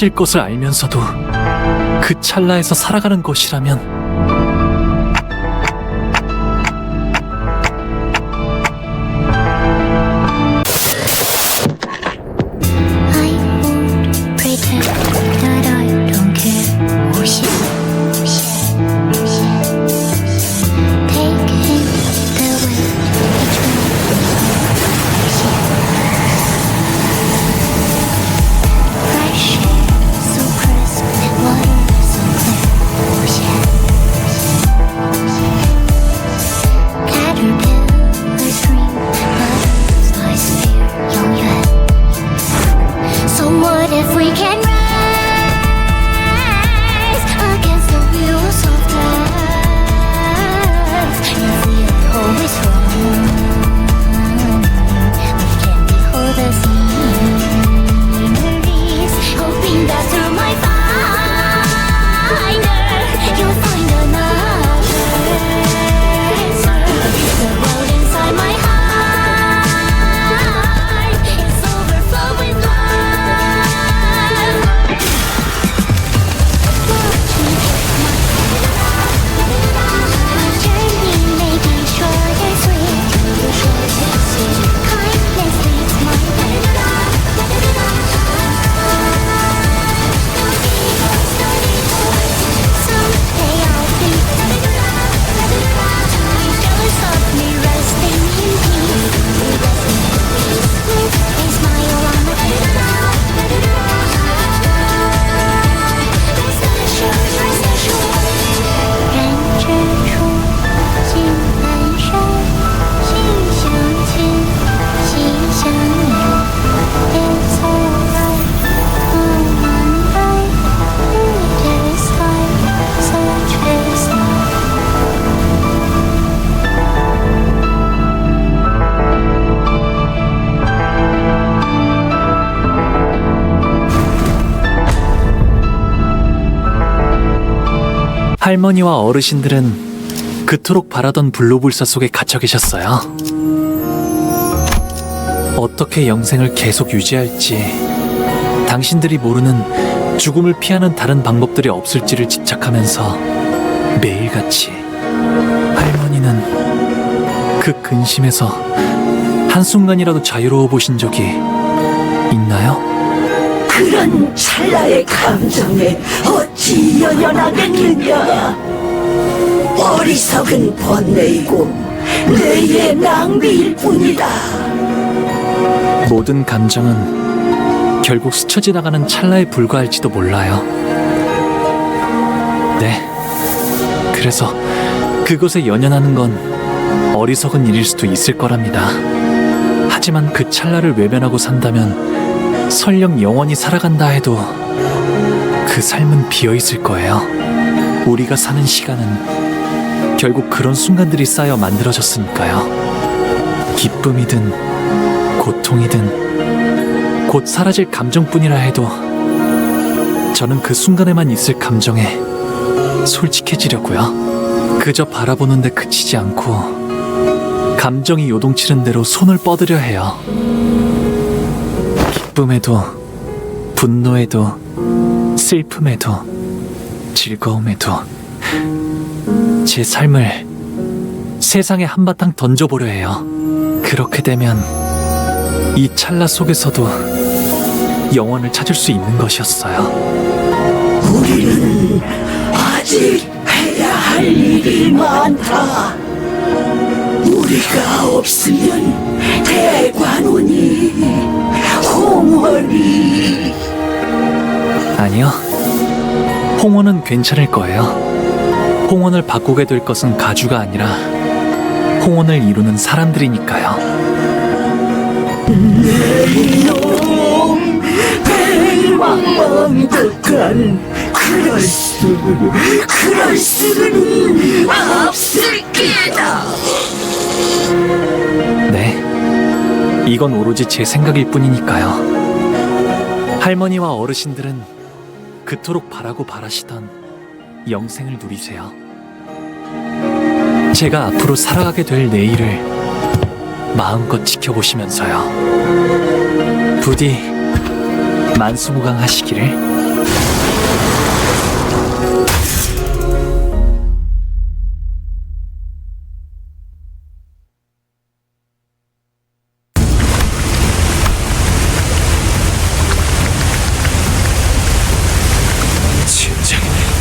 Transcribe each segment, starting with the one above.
질 것을 알면서도 그 찰나에서 살아가는 것이라면 I won't pretend that I don't care. Taking the wind fresh air, so crisp, water so clear. Caterpillars dream, butterflies fear. 永远 So what if we can rise against the wheels of death? If we are always wrong, we can behold the sceneries, hoping that through my finder you'll find another answer. The world inside my heart is overflow with love. My journey may be short and sweet. Kindness leads my way. Someday I'll be jealous of me resting in peace. A smile on my face. Rest assured, rest assured. 人之初，性本善，性相近，习相远。It's alright, I'm alright. It is time, such is life. 할머니와 어르신들은 그토록 바라던 불로불사 속에 갇혀 계셨어요. 어떻게 영생을 계속 유지할지, 당신들이 모르는 죽음을 피하는 다른 방법들이 없을지를 집착하면서 매일같이 할머니는 그 근심에서 한순간이라도 자유로워 보신 적이 있나요? 그런 찰나의 감정에 어찌 연연하겠느냐. 어리석은 번뇌이고 뇌의 낭비일 뿐이다. 모든 감정은 결국 스쳐 지나가는 찰나에 불과할지도 몰라요. 네, 그래서 그것에 연연하는 건 어리석은 일일 수도 있을 거랍니다. 하지만 그 찰나를 외면하고 산다면 설령 영원히 살아간다 해도 그 삶은 비어있을 거예요. 우리가 사는 시간은 결국 그런 순간들이 쌓여 만들어졌으니까요. 기쁨이든 고통이든 곧 사라질 감정뿐이라 해도 저는 그 순간에만 있을 감정에 솔직해지려고요. 그저 바라보는데 그치지 않고 감정이 요동치는 대로 손을 뻗으려 해요. 기쁨에도 분노에도 슬픔에도 즐거움에도 제 삶을 세상에 한바탕 던져보려 해요. 그렇게 되면 이 찰나 속에서도 영원을 찾을 수 있는 것이었어요. 우리는 아직 해야 할 일이 많다. 우리가 없으면 대관원이, 홍원이. 아니요, 홍원은 괜찮을 거예요. 홍원을 바꾸게 될 것은 가주가 아니라 홍원을 이루는 사람들이니까요. 내 이놈 배망망덕한 그럴 수는 없을 게다. 네, 이건 오로지 제 생각일 뿐이니까요. 할머니와 어르신들은 그토록 바라고 바라시던 영생을 누리세요. 제가 앞으로 살아가게 될 내일을 마음껏 지켜보시면서요. 부디 만수무강하시기를.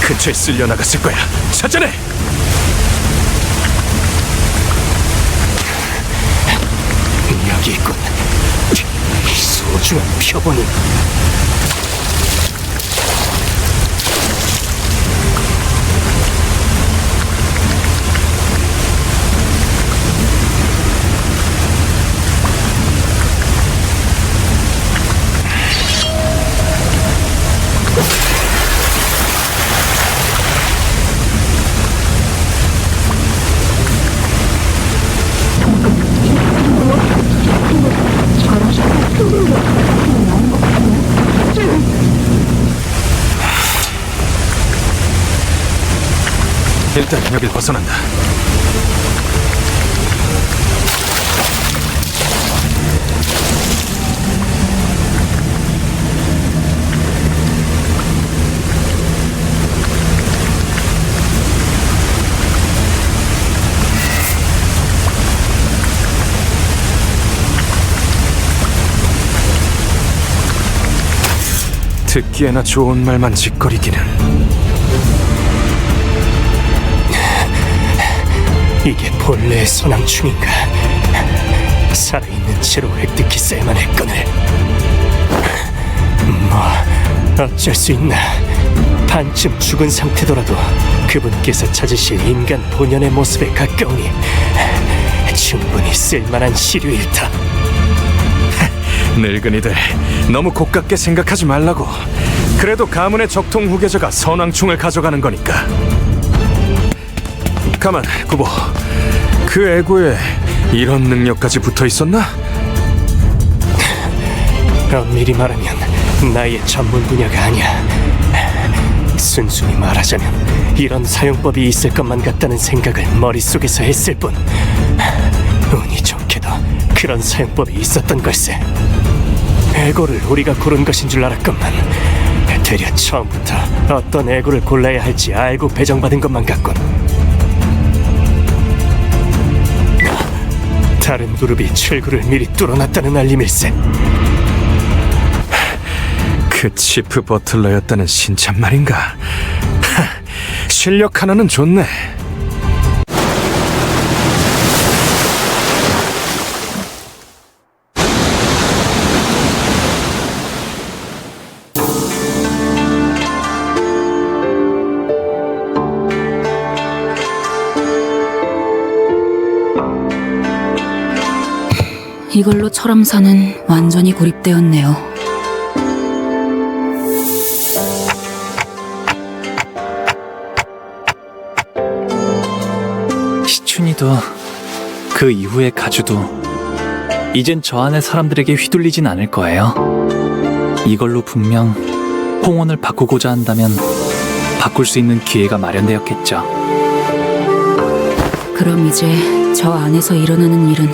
근처에 쓸려 나갔을 거야. 찾아내! 여기 있군. 소중한 표본이. 일단 여길 벗어난다. 듣기에나 좋은 말만 짓거리기는. 이게 본래의 소낭충인가? 살아있는 채로 획득했어야만 했거늘. 뭐 어쩔 수 있나. 반쯤 죽은 상태더라도 그분께서 찾으실 인간 본연의 모습에 가까우니 충분히 쓸만한 시류일다. 늙은이들 너무 고깝게 생각하지 말라고. 그래도 가문의 적통 후계자가 선왕충을 가져가는 거니까. 가만, 구보. 그 애고에 이런 능력까지 붙어 있었나? 엄밀히 말하면 나의 전문 분야가 아니야. 순순히 말하자면 이런 사용법이 있을 것만 같다는 생각을 머릿속에서 했을 뿐. 운이 좋게도 그런 사용법이 있었던 걸세. 애고를 우리가 고른 것인 줄 알았건만 되려 처음부터 어떤 애고를 골라야 할지 알고 배정받은 것만 같군. 다른 그룹이 출구를 미리 뚫어놨다는 알림일세. 그 치프 버틀러였다는 신참말인가? 실력 하나는 좋네. 이걸로 철암사는 완전히 고립되었네요. 시춘이도 그 이후의 가주도 이젠 저 안의 사람들에게 휘둘리진 않을 거예요. 이걸로 분명 홍원을 바꾸고자 한다면 바꿀 수 있는 기회가 마련되었겠죠. 그럼 이제 저 안에서 일어나는 일은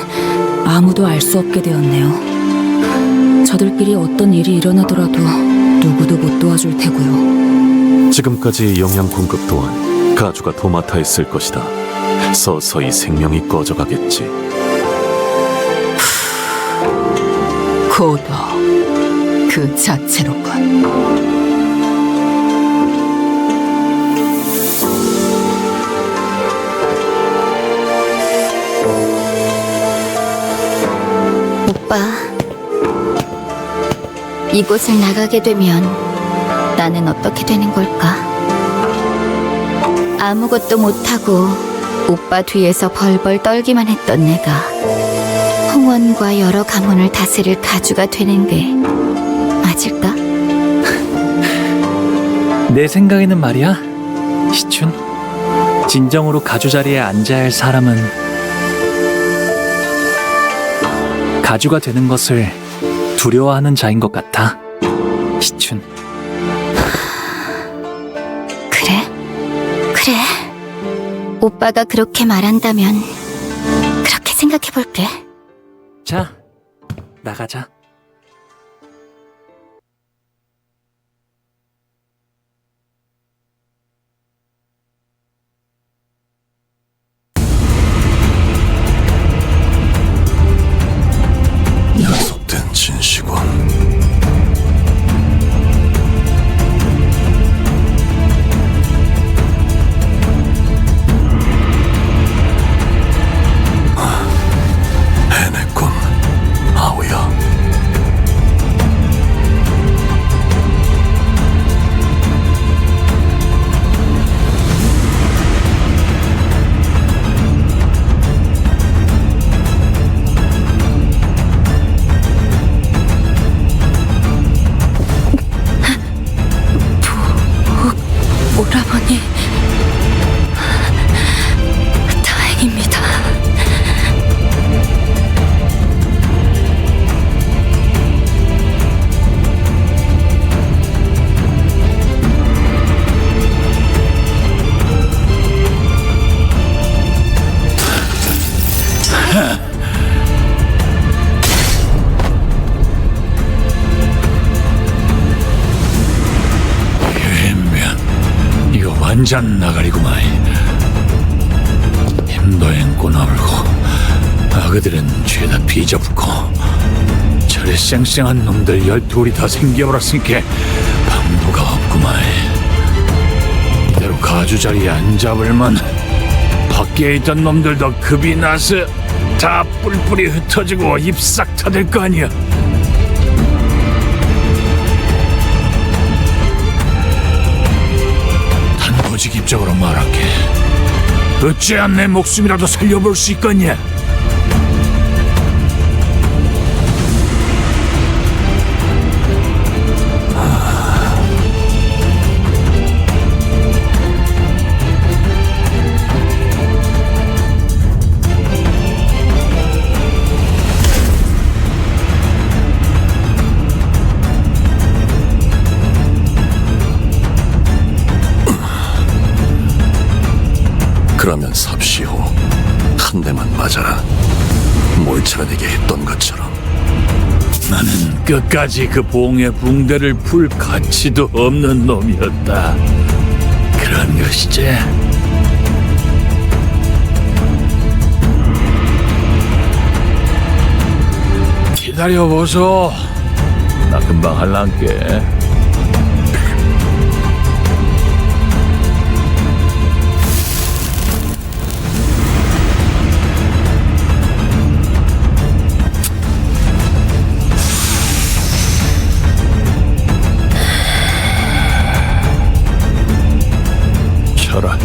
아무도 알 수 없게 되었네요. 저들끼리 어떤 일이 일어나더라도 누구도 못 도와줄 테고요. 지금까지 영양 공급 또한 가주가 도맡아 했을 것이다. 서서히 생명이 꺼져가겠지. 고도 그 자체로군. 오빠, 이곳을 나가게 되면 나는 어떻게 되는 걸까? 아무것도 못하고 오빠 뒤에서 벌벌 떨기만 했던 내가 홍원과 여러 가문을 다스릴 가주가 되는 게 맞을까? 내 생각에는 말이야, 시춘. 진정으로 가주 자리에 앉아야 할 사람은 가주가 되는 것을 두려워하는 자인 것 같아, 시춘. 그래. 오빠가 그렇게 말한다면 그렇게 생각해볼게. 자, 나가자. 약속된 진시군. 어머니, 다행입니다. 이거 완전 나가리구만. 힘도 앵꼬 나불고 아그들은 죄다 비져붙고 저리 쌩쌩한 놈들 12이 다 생겨버렸으니까 방도가 없구만. 이대로 가주 자리에 안 잡을만 밖에 있던 놈들도 급이 나서 다 뿔뿔이 흩어지고 입 싹 타들 거 아니야. 단도직입적으로 말할게. 어찌야 내 목숨이라도 살려볼 수 있겠냐? 그러면 삽시호 한 대만 맞아라. 몰차라되게 했던 것처럼. 나는 끝까지 그 봉의 붕대를 풀 가치도 없는 놈이었다. 그런 것이지. 기다려보소. 나 금방 할란게. 쳐라.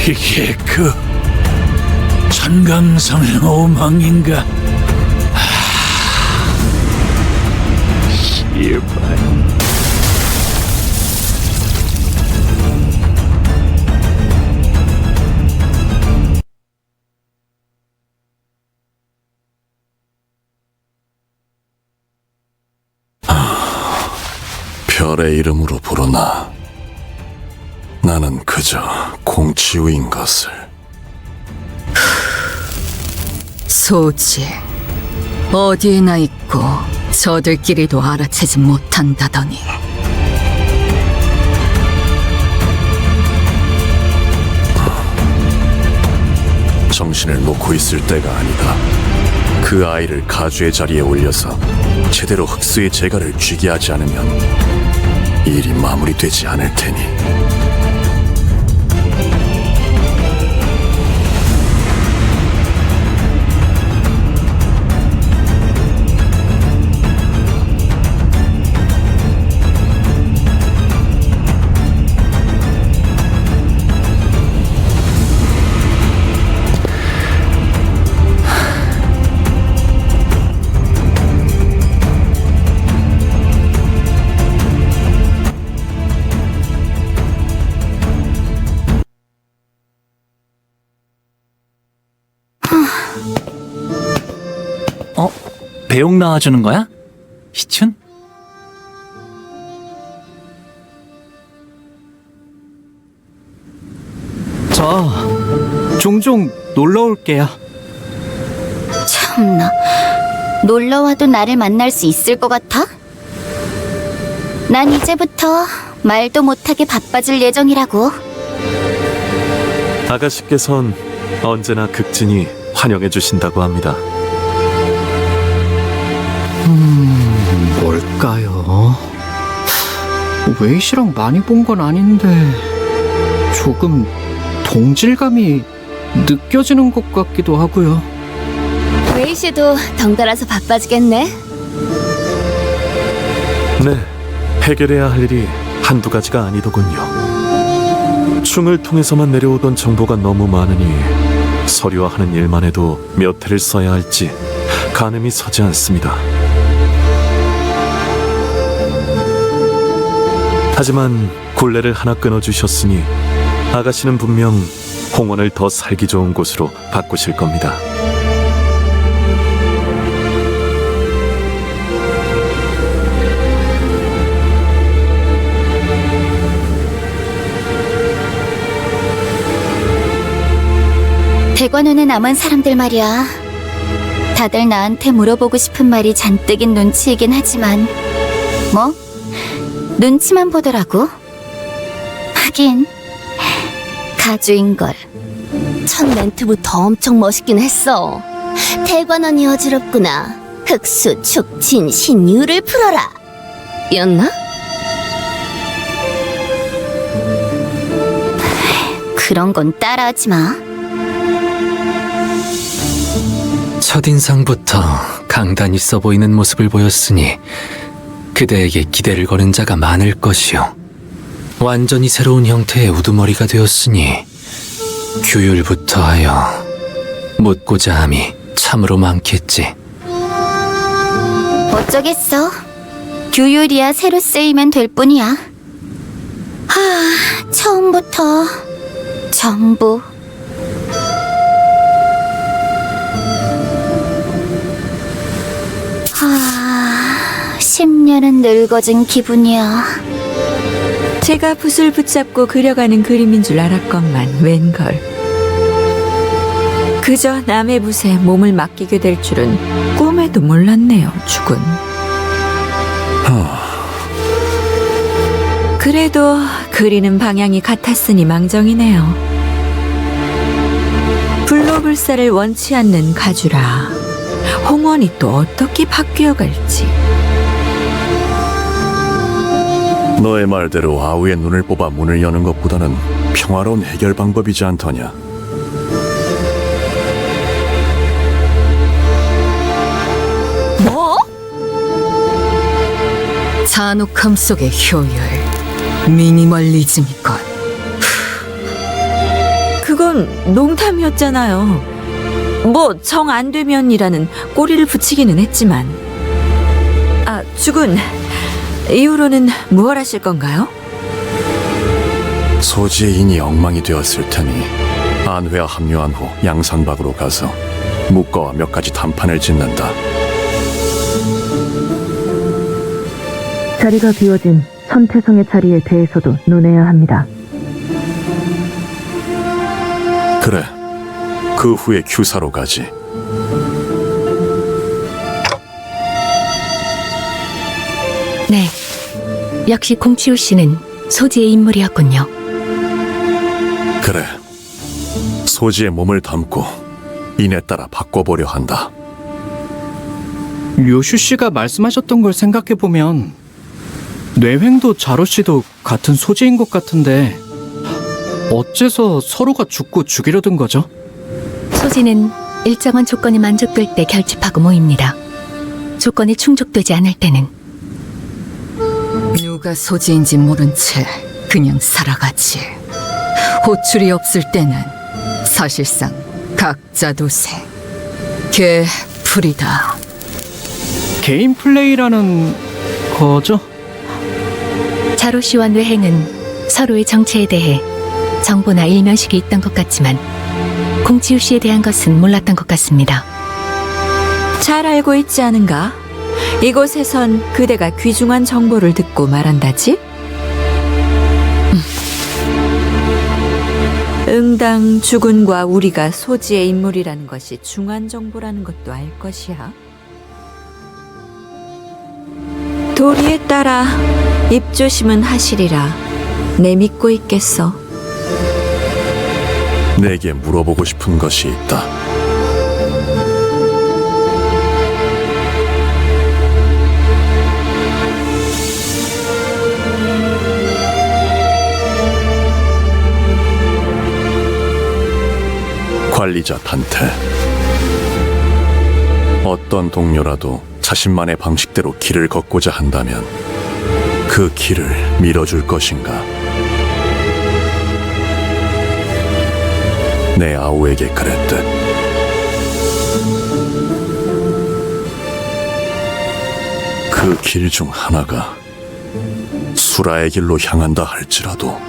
이게 그 천강성의 오망인가? 씨발. 별의 이름으로 부르나. 나는 그저 공치우인 것을. 소지 어디에나 있고 저들끼리도 알아채지 못한다더니. 정신을 놓고 있을 때가 아니다. 그 아이를 가주의 자리에 올려서 제대로 흑수의 재갈을 쥐게 하지 않으면 일이 마무리되지 않을 테니. 배옥 나와주는 거야? 희춘? 저 종종 놀러 올게요. 참나, 놀러와도 나를 만날 수 있을 것 같아? 난 이제부터 말도 못하게 바빠질 예정이라고. 아가씨께선 언제나 극진히 환영해 주신다고 합니다. 뭘까요? 웨이시랑 많이 본 건 아닌데 조금 동질감이 느껴지는 것 같기도 하고요. 웨이시도 덩달아서 바빠지겠네. 네, 해결해야 할 일이 한두 가지가 아니더군요. 충을 통해서만 내려오던 정보가 너무 많으니 서류화하는 일만 해도 몇 회를 써야 할지 가늠이 서지 않습니다. 하지만 굴레를 하나 끊어주셨으니 아가씨는 분명 홍원을 더 살기 좋은 곳으로 바꾸실 겁니다. 대관원에 남은 사람들 말이야. 다들 나한테 물어보고 싶은 말이 잔뜩인 눈치이긴 하지만 뭐? 눈치만 보더라고. 하긴 가주인걸. 첫 멘트부터 엄청 멋있긴 했어. 대관원이 어지럽구나. 흑수, 축진, 신유를 풀어라. 였나? 그런 건 따라하지 마. 첫인상부터 강단 있어 보이는 모습을 보였으니 그대에게 기대를 거는 자가 많을 것이요. 완전히 새로운 형태의 우두머리가 되었으니 규율부터 하여 묻고자 함이 참으로 많겠지. 어쩌겠어. 규율이야 새로 쓰이면 될 뿐이야. 처음부터 전부. 10년은 늙어진 기분이야. 제가 붓을 붙잡고 그려가는 그림인 줄 알았건만 웬걸. 그저 남의 붓에 몸을 맡기게 될 줄은 꿈에도 몰랐네요, 죽은. 그래도 그리는 방향이 같았으니 망정이네요. 불로불사를 원치 않는 가주라. 홍원이 또 어떻게 바뀌어갈지. 너의 말대로 아우의 눈을 뽑아 문을 여는 것보다는 평화로운 해결 방법이지 않더냐. 뭐? 잔혹함 속의 효율, 미니멀리즘이건. 그건 농담이었잖아요. 뭐 정 안 되면이라는 꼬리를 붙이기는 했지만. 죽은 이후로는 무얼 하실 건가요? 소지의 인이 엉망이 되었을 테니 안회와 합류한 후 양산박으로 가서 묵과와 몇 가지 단판을 짓는다. 자리가 비워진 천태성의 자리에 대해서도 논해야 합니다. 그래, 그 후에 규사로 가지. 네, 역시 공치우 씨는 소지의 인물이었군요. 그래, 소지의 몸을 담고 인에 따라 바꿔보려 한다. 료슈 씨가 말씀하셨던 걸 생각해보면 뇌횡도 자로 씨도 같은 소지인 것 같은데 어째서 서로가 죽고 죽이려던 거죠? 소지는 일정한 조건이 만족될 때 결집하고 모입니다. 조건이 충족되지 않을 때는 누가 소지인지 모른 채 그냥 살아가지. 호출이 없을 때는 사실상 각자 도생. 개풀이다. 개인 플레이라는 거죠? 자로 씨와 뇌행은 서로의 정체에 대해 정보나 일면식이 있던 것 같지만 공치우 씨에 대한 것은 몰랐던 것 같습니다. 잘 알고 있지 않은가? 이곳에선 그대가 귀중한 정보를 듣고 말한다지? 응당 주군과 우리가 소지의 인물이라는 것이 중한 정보라는 것도 알 것이야. 도리에 따라 입조심은 하시리라. 내 믿고 있겠어. 내게 물어보고 싶은 것이 있다. 관리자 단테. 어떤 동료라도 자신만의 방식대로 길을 걷고자 한다면 그 길을 밀어줄 것인가? 내 아우에게 그랬듯. 그 길 중 하나가 수라의 길로 향한다 할지라도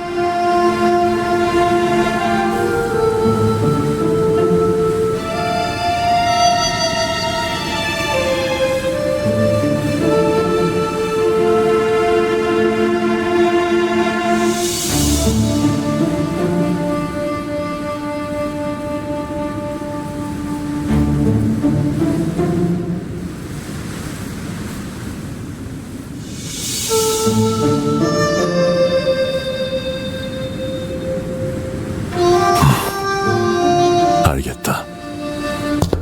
알겠다.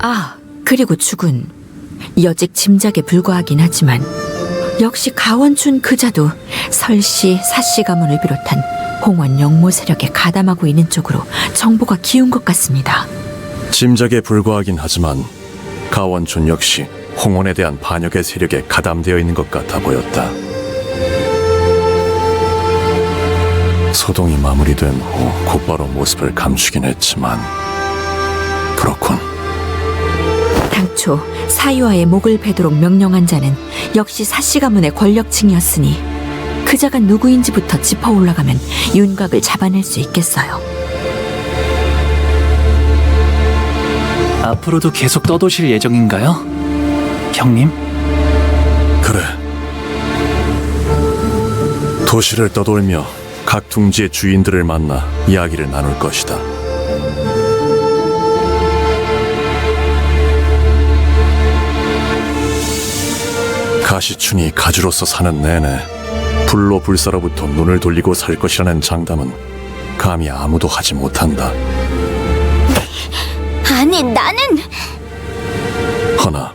아, 그리고 죽은 여직 짐작에 불과하긴 하지만 역시 가원춘 그자도 설씨, 사씨 가문을 비롯한 홍원 영모 세력에 가담하고 있는 쪽으로 정보가 기운 것 같습니다. 짐작에 불과하긴 하지만 가원춘 역시 홍원에 대한 반역의 세력에 가담되어 있는 것 같아 보였다. 소동이 마무리된 후 곧바로 모습을 감추긴 했지만 그렇군. 당초 사유아의 목을 베도록 명령한 자는 역시 사씨 가문의 권력층이었으니 그자가 누구인지부터 짚어 올라가면 윤곽을 잡아낼 수 있겠어요. 앞으로도 계속 떠도실 예정인가요? 형님? 그래. 도시를 떠돌며 각 둥지의 주인들을 만나 이야기를 나눌 것이다. 가시춘이 가주로서 사는 내내 불로 불사로부터 눈을 돌리고 살 것이라는 장담은 감히 아무도 하지 못한다. 아니, 나는 허나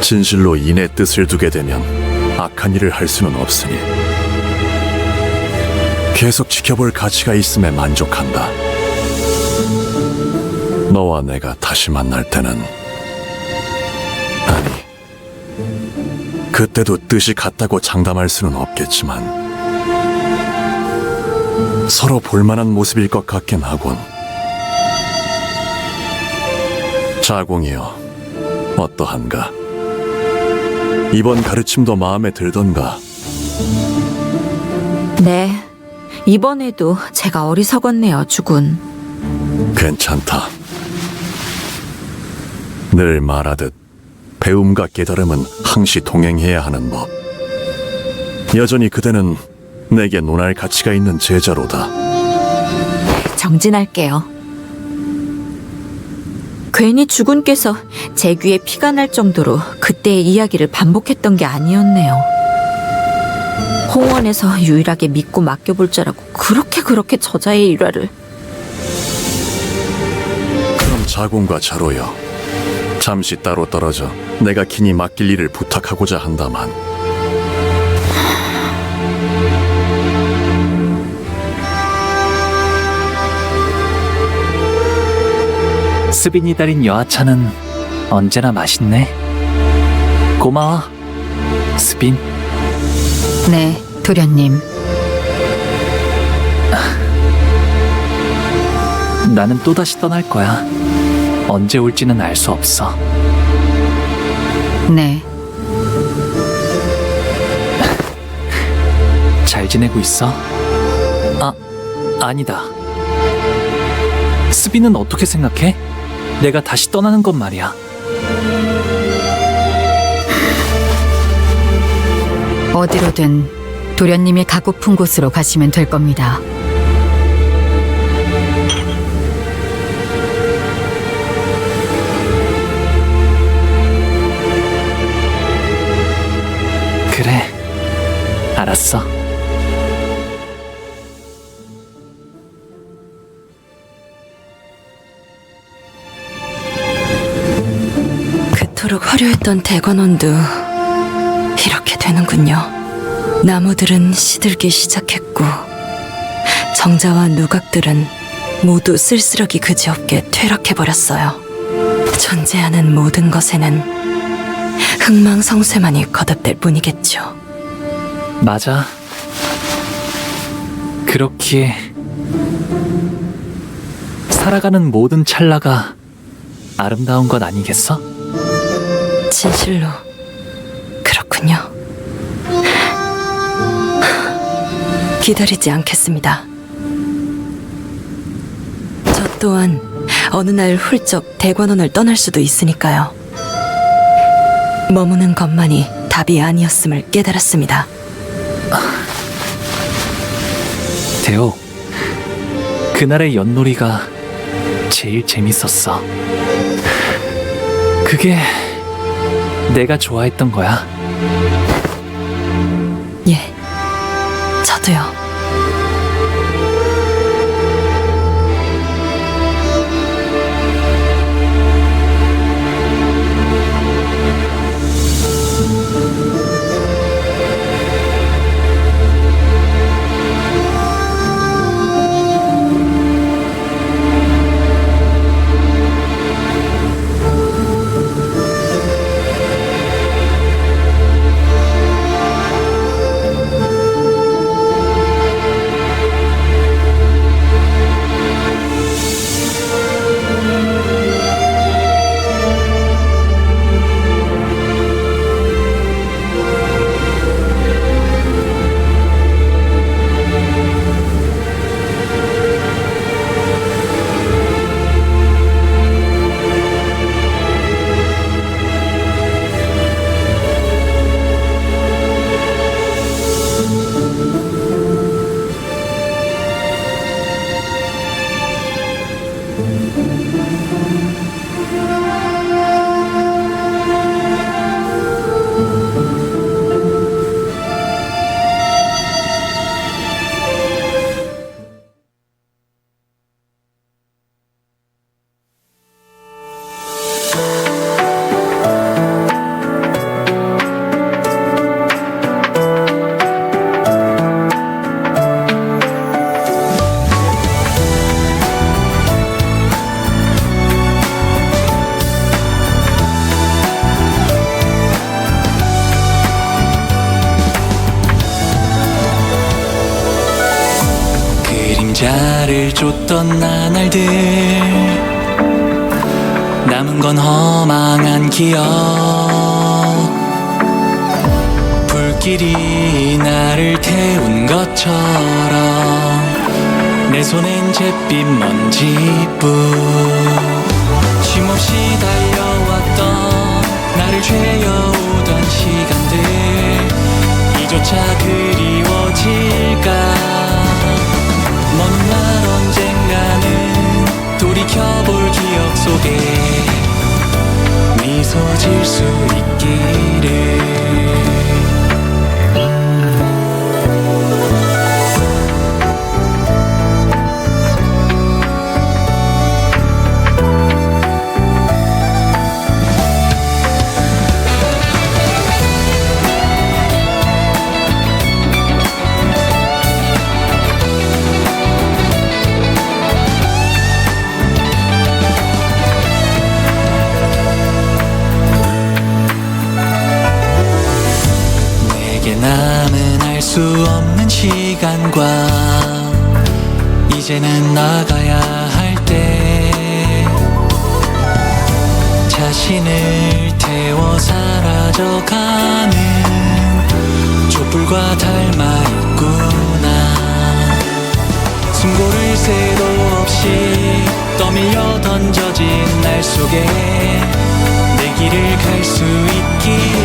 진실로 인의 뜻을 두게 되면 악한 일을 할 수는 없으니 계속 지켜볼 가치가 있음에 만족한다. 너와 내가 다시 만날 때는 아니 그때도 뜻이 같다고 장담할 수는 없겠지만 서로 볼만한 모습일 것 같긴 하군. 자공이여, 어떠한가? 이번 가르침도 마음에 들던가? 네, 이번에도 제가 어리석었네요, 주군. 괜찮다. 늘 말하듯 배움과 깨달음은 항시 동행해야 하는 법. 여전히 그대는 내게 논할 가치가 있는 제자로다. 정진할게요. 괜히 주군께서 제 귀에 피가 날 정도로 그때의 이야기를 반복했던 게 아니었네요. 홍원에서 유일하게 믿고 맡겨볼 자라고 그렇게 저자의 일화를. 그럼 자공과 자로여, 잠시 따로 떨어져 내가 긴히 맡길 일을 부탁하고자 한다만. 스빈이 달인 여하차는 언제나 맛있네. 고마워, 스빈. 네, 도련님. 나는 또다시 떠날 거야. 언제 올지는 알 수 없어. 네, 잘 지내고 있어? 아니다. 스빈은 어떻게 생각해? 내가 다시 떠나는 건 말이야. 어디로든 도련님이 가고픈 곳으로 가시면 될 겁니다. 그래, 알았어. 그토록 화려했던 대관원도 이렇게 되는군요. 나무들은 시들기 시작했고 정자와 누각들은 모두 쓸쓸하기 그지없게 퇴락해버렸어요. 존재하는 모든 것에는 흥망성쇠만이 거듭될 뿐이겠죠. 맞아. 그렇기에 살아가는 모든 찰나가 아름다운 것 아니겠어? 진실로 그렇군요. 기다리지 않겠습니다. 저 또한 어느 날 훌쩍 대관원을 떠날 수도 있으니까요. 머무는 것만이 답이 아니었음을 깨달았습니다. 대호, 그날의 윷놀이가 제일 재밌었어. 그게 내가 좋아했던 거야. 예, 저도요. 그림자를 쫓던 나날들, 남은 건 허망한 기억. 불길이 나를 태운 것처럼 내 손엔 잿빛 먼지뿐. 쉼없이 달려왔던 나를 죄어오던 시간들, 이조차 그리워질까. 먼 날 언젠가는 돌이켜볼 기억 속에 미소 질 수 있기를. 남은 알 수 없는 시간과 이제는 나가야 할 때, 자신을 태워 사라져가는 촛불과 닮아 있구나. 숨고를 새도 없이 떠밀려 던져진 날 속에 내 길을 갈 수 있기를.